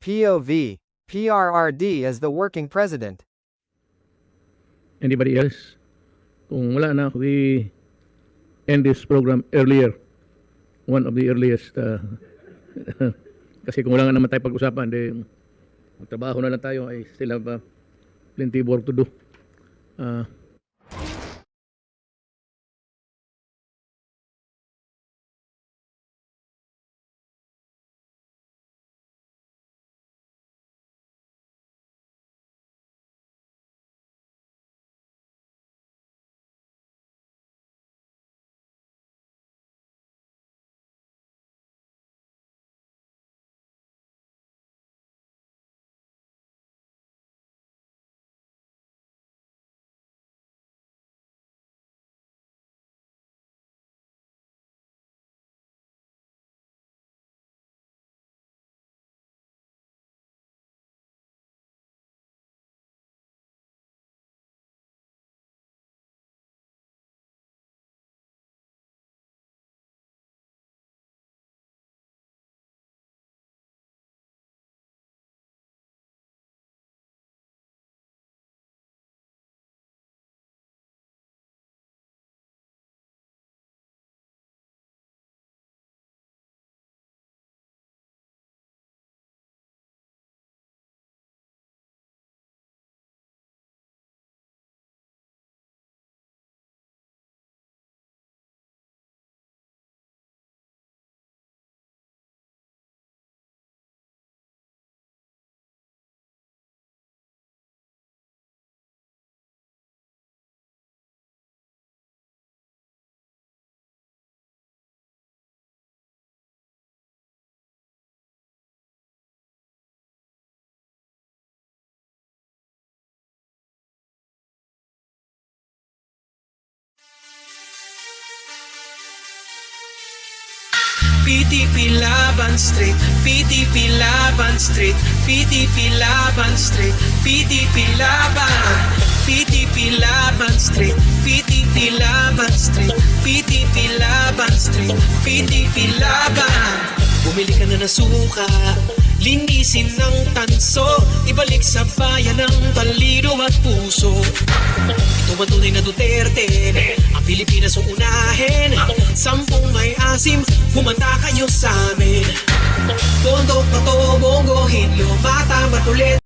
POV. PRRD is the working president. Anybody else? Kung wala na, we end this program earlier. One of the earliest. Kasi kung wala nga naman tayo pag-usapan, magtrabaho na lang tayo. I still have plenty of work to do. PTP Laban Street, PTP Laban Street, PTP Laban Street, PTP Laban, PTP Laban Street, PTP Laban Street, PTP Laban Street, PTP Laban. Bumili ka na ng suka, linisin ng tanso, ibalik sa bayan ng talino at puso. Ito ba tunay na Duterte? Ang Pilipinas ang unahin, 10 may asim, humanda kayo sa amin. Bondok, Bato, Bongo, Hinlo, Bata, Matulit.